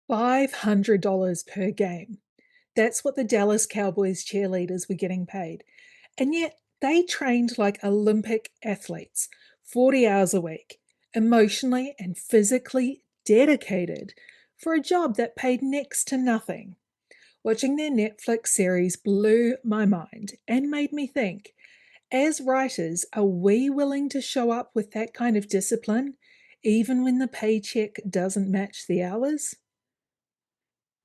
$500 per game. That's what the Dallas Cowboys cheerleaders were getting paid. And yet they trained like Olympic athletes, 40 hours a week, emotionally and physically dedicated for a job that paid next to nothing. Watching their Netflix series blew my mind and made me think, as writers, are we willing to show up with that kind of discipline, even when the paycheck doesn't match the hours?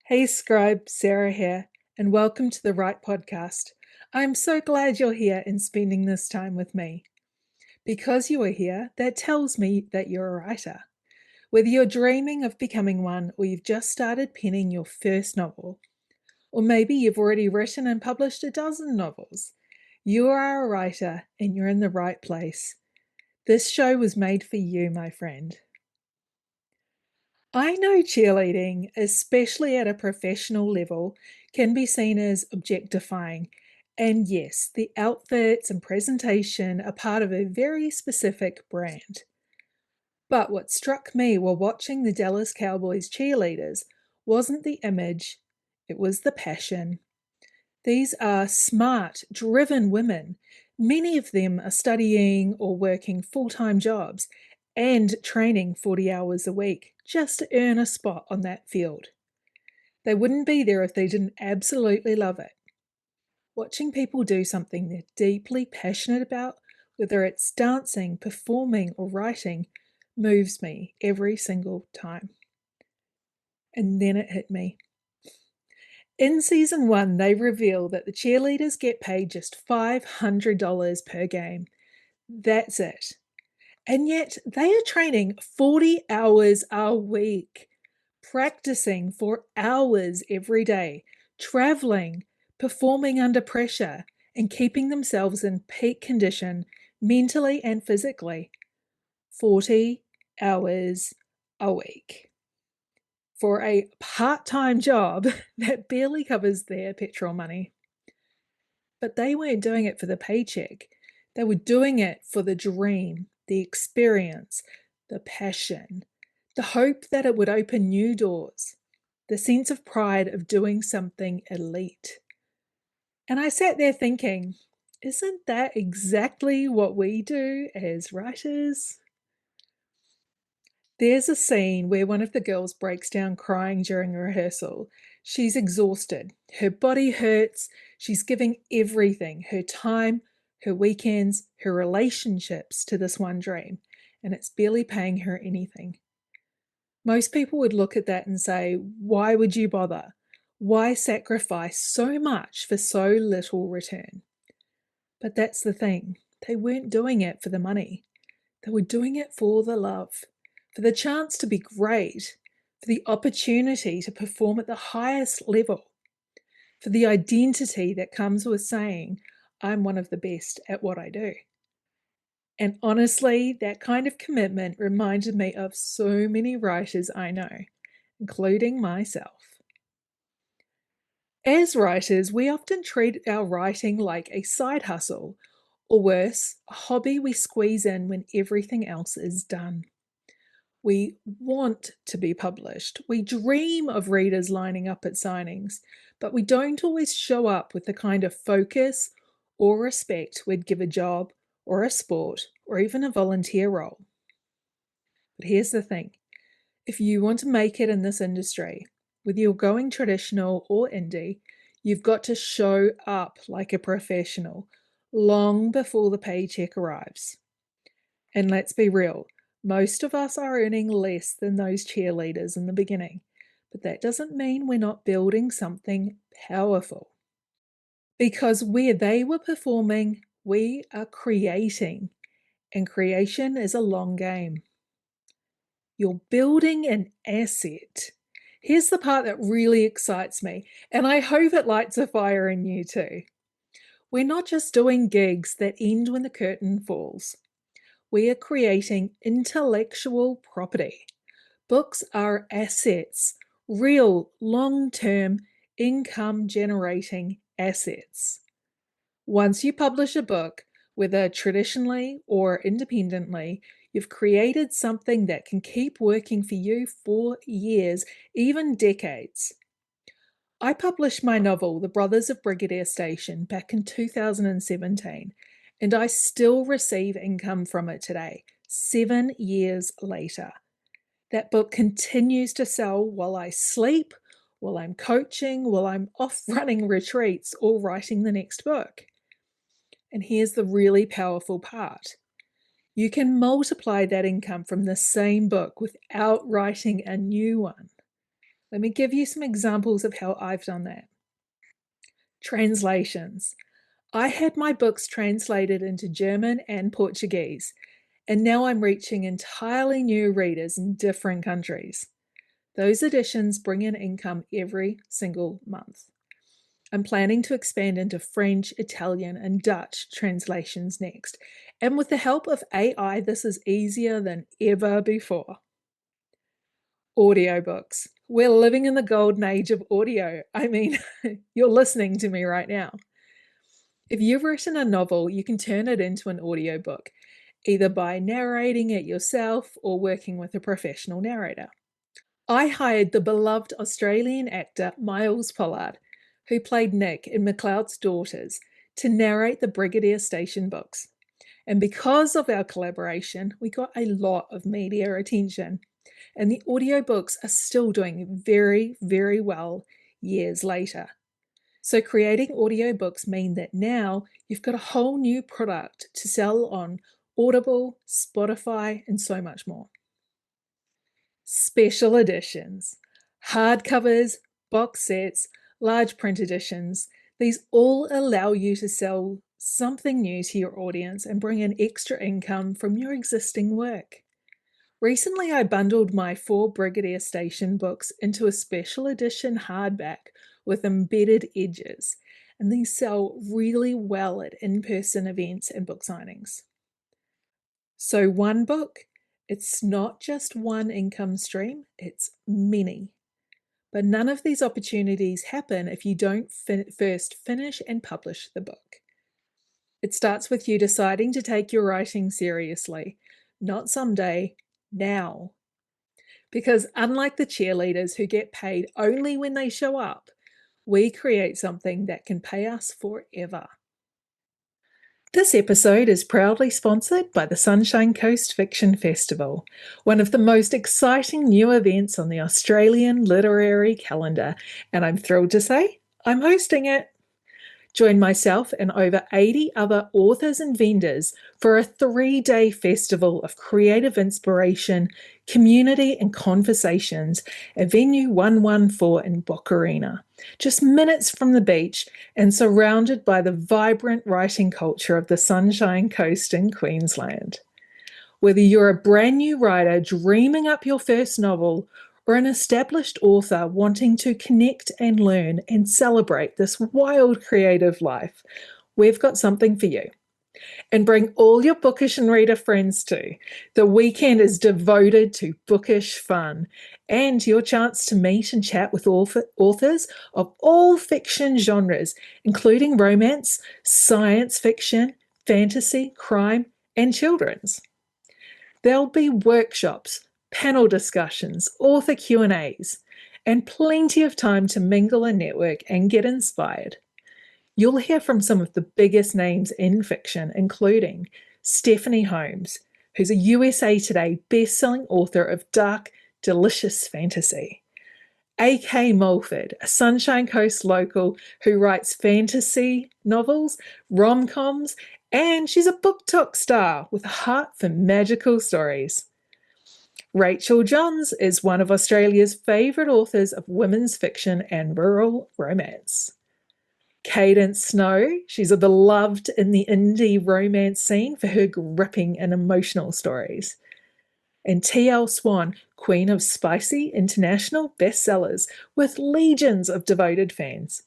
Hey, Scribe, Sarah here, and welcome to the Right Podcast. I'm so glad you're here and spending this time with me. Because you are here, that tells me that you're a writer. Whether you're dreaming of becoming one or you've just started penning your first novel, or maybe you've already written and published a dozen novels, you are a writer and you're in the right place. This show was made for you, my friend. I know cheerleading, especially at a professional level, can be seen as objectifying. And yes, the outfits and presentation are part of a very specific brand. But what struck me while watching the Dallas Cowboys cheerleaders wasn't the image, it was the passion. These are smart, driven women. Many of them are studying or working full-time jobs and training 40 hours a week just to earn a spot on that field. They wouldn't be there if they didn't absolutely love it. Watching people do something they're deeply passionate about, whether it's dancing, performing, or writing, moves me every single time. And then it hit me. In season 1, they reveal that the cheerleaders get paid just $500 per game. That's it. And yet they are training 40 hours a week, practicing for hours every day, traveling, performing under pressure, and keeping themselves in peak condition mentally and physically. 40 hours a week for a part-time job that barely covers their petrol money. But they weren't doing it for the paycheck. They were doing it for the dream, the experience, the passion, the hope that it would open new doors, the sense of pride of doing something elite. And I sat there thinking, isn't that exactly what we do as writers? There's a scene where one of the girls breaks down crying during a rehearsal. She's exhausted. Her body hurts. She's giving everything, her time, her weekends, her relationships to this one dream, and it's barely paying her anything. Most people would look at that and say, why would you bother? Why sacrifice so much for so little return? But that's the thing. They weren't doing it for the money. They were doing it for the love, for the chance to be great, for the opportunity to perform at the highest level, for the identity that comes with saying, I'm one of the best at what I do. And honestly, that kind of commitment reminded me of so many writers I know, including myself. As writers, we often treat our writing like a side hustle, or worse, a hobby we squeeze in when everything else is done. We want to be published. We dream of readers lining up at signings, but we don't always show up with the kind of focus or respect we'd give a job or a sport or even a volunteer role. But here's the thing. If you want to make it in this industry, whether you're going traditional or indie, you've got to show up like a professional long before the paycheck arrives. And let's be real, most of us are earning less than those cheerleaders in the beginning, but that doesn't mean we're not building something powerful. Because where they were performing, we are creating, and creation is a long game. You're building an asset. Here's the part that really excites me, and I hope it lights a fire in you too. We're not just doing gigs that end when the curtain falls. We are creating intellectual property. Books are assets, real long-term income-generating assets. Once you publish a book, whether traditionally or independently, You've created something that can keep working for you for years, even decades. I published my novel, The Brothers of Brigadier Station, back in 2017, and I still receive income from it today, 7 years later. That book continues to sell while I sleep, while I'm coaching, while I'm off running retreats or writing the next book. And here's the really powerful part. You can multiply that income from the same book without writing a new one. Let me give you some examples of how I've done that. Translations. I had my books translated into German and Portuguese, and now I'm reaching entirely new readers in different countries. Those editions bring in income every single month. I'm planning to expand into French, Italian, and Dutch translations next. And with the help of AI, this is easier than ever before. Audiobooks. We're living in the golden age of audio. I mean, you're listening to me right now. If you've written a novel, you can turn it into an audiobook, either by narrating it yourself or working with a professional narrator. I hired the beloved Australian actor Miles Pollard, who played Nick in McLeod's Daughters, to narrate the Brigadier Station books. And because of our collaboration, we got a lot of media attention. And the audiobooks are still doing very, very well years later. So creating audiobooks mean that now you've got a whole new product to sell on Audible, Spotify, and so much more. Special editions, hardcovers, box sets, large print editions. These all allow you to sell something new to your audience and bring in extra income from your existing work. Recently, I bundled my 4 Brigadier Station books into a special edition hardback with embedded edges, and these sell really well at in-person events and book signings. So one book, it's not just one income stream, it's many. But none of these opportunities happen if you don't first finish and publish the book. It starts with you deciding to take your writing seriously, not someday, now. Because unlike the cheerleaders who get paid only when they show up, we create something that can pay us forever. This episode is proudly sponsored by the Sunshine Coast Fiction Festival, one of the most exciting new events on the Australian literary calendar, and I'm thrilled to say I'm hosting it. Join myself and over 80 other authors and vendors for a 3-day festival of creative inspiration, community and conversations at Venue 114 in Bocarina, just minutes from the beach and surrounded by the vibrant writing culture of the Sunshine Coast in Queensland. Whether you're a brand new writer dreaming up your first novel or an established author wanting to connect and learn and celebrate this wild creative life, we've got something for you. And bring all your bookish and reader friends too. The weekend is devoted to bookish fun and your chance to meet and chat with authors of all fiction genres, including romance, science fiction, fantasy, crime, and children's. There'll be workshops, panel discussions, author Q&As, and plenty of time to mingle and network and get inspired. You'll hear from some of the biggest names in fiction, including Stephanie Holmes, who's a USA Today best-selling author of dark, delicious fantasy. A.K. Mulford, a Sunshine Coast local who writes fantasy novels, rom-coms, and she's a BookTok star with a heart for magical stories. Rachel Johns is one of Australia's favourite authors of women's fiction and rural romance. Cadence Snow, she's a beloved in the indie romance scene for her gripping and emotional stories. And T.L. Swan, queen of spicy international bestsellers with legions of devoted fans.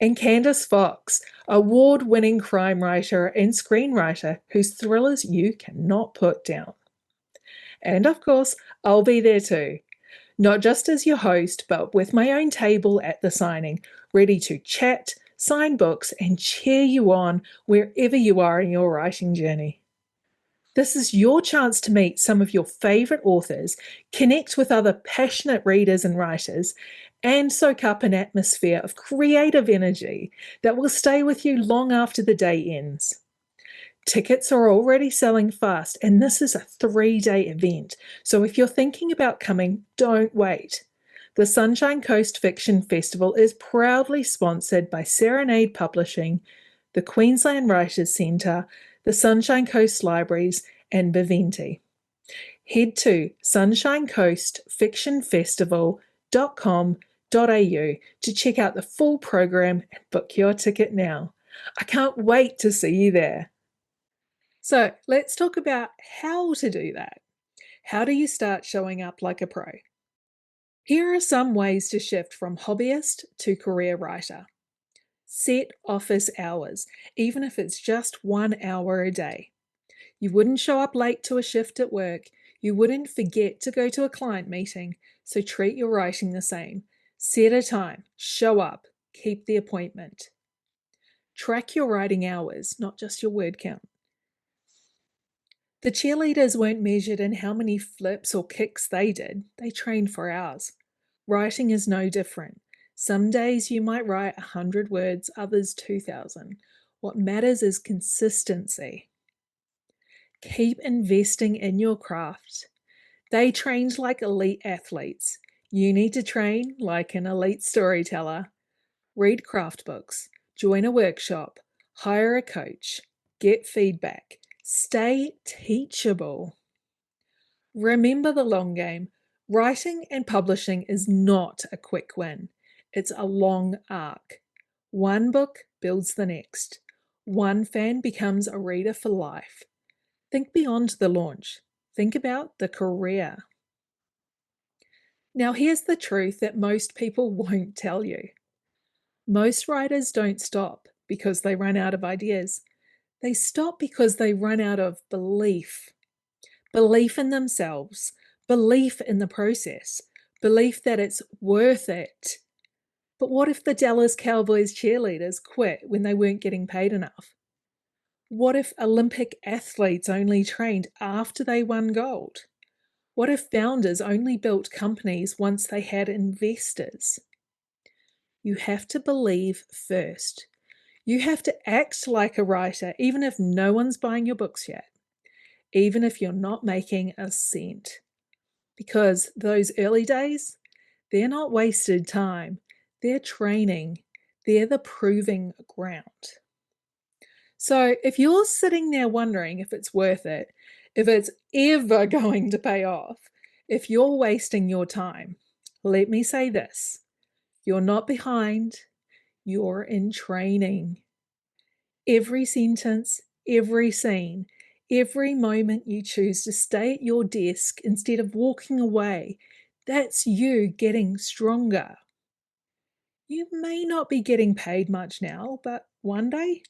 And Candice Fox, award-winning crime writer and screenwriter whose thrillers you cannot put down. And of course, I'll be there too. Not just as your host, but with my own table at the signing, ready to chat, sign books, and cheer you on wherever you are in your writing journey. This is your chance to meet some of your favorite authors, connect with other passionate readers and writers, and soak up an atmosphere of creative energy that will stay with you long after the day ends. Tickets are already selling fast, and this is a 3-day event. So if you're thinking about coming, don't wait. The Sunshine Coast Fiction Festival is proudly sponsored by Serenade Publishing, the Queensland Writers Centre, the Sunshine Coast Libraries, and Baventi. Head to sunshinecoastfictionfestival.com.au to check out the full program and book your ticket now. I can't wait to see you there. So let's talk about how to do that. How do you start showing up like a pro? Here are some ways to shift from hobbyist to career writer. Set office hours, even if it's just 1 hour a day. You wouldn't show up late to a shift at work. You wouldn't forget to go to a client meeting, so treat your writing the same. Set a time, show up, keep the appointment. Track your writing hours, not just your word count. The cheerleaders weren't measured in how many flips or kicks they did. They trained for hours. Writing is no different. Some days you might write 100 words, others 2,000. What matters is consistency. Keep investing in your craft. They trained like elite athletes. You need to train like an elite storyteller. Read craft books, join a workshop, hire a coach, get feedback, stay teachable. Remember the long game. Writing and publishing is not a quick win. It's a long arc. One book builds the next. One fan becomes a reader for life. Think beyond the launch. Think about the career. Now, here's the truth that most people won't tell you. Most writers don't stop because they run out of ideas. They stop because they run out of belief. Belief in themselves, belief in the process, belief that it's worth it. But what if the Dallas Cowboys cheerleaders quit when they weren't getting paid enough? What if Olympic athletes only trained after they won gold? What if founders only built companies once they had investors? You have to believe first. You have to act like a writer, even if no one's buying your books yet, even if you're not making a cent. Because those early days, they're not wasted time. They're training. They're the proving ground. So if you're sitting there wondering if it's worth it, if it's ever going to pay off, if you're wasting your time, let me say this. You're not behind. You're in training. Every sentence, every scene, every moment you choose to stay at your desk instead of walking away, that's you getting stronger. You may not be getting paid much now, but one day,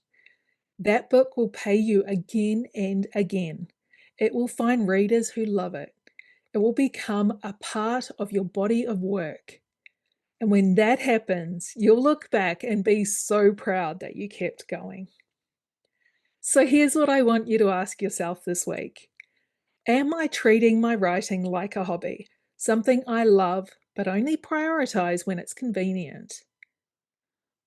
that book will pay you again and again. It will find readers who love it. It will become a part of your body of work. And when that happens, you'll look back and be so proud that you kept going. So here's what I want you to ask yourself this week. Am I treating my writing like a hobby, something I love but only prioritize when it's convenient?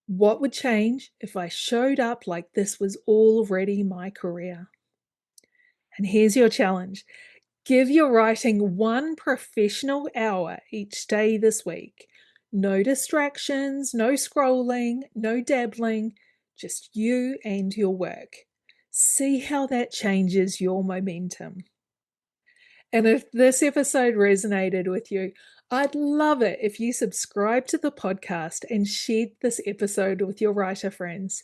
What would change if I showed up like this was already my career? And here's your challenge. Give your writing 1 professional hour each day this week. No distractions, no scrolling, no dabbling, just you and your work. See how that changes your momentum. And if this episode resonated with you, I'd love it if you subscribe to the podcast and shared this episode with your writer friends.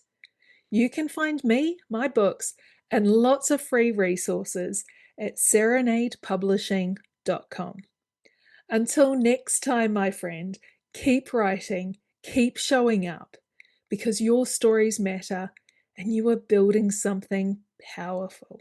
You can find me, my books, and lots of free resources at serenadepublishing.com. Until next time, my friend, keep writing, keep showing up, because your stories matter and you are building something powerful.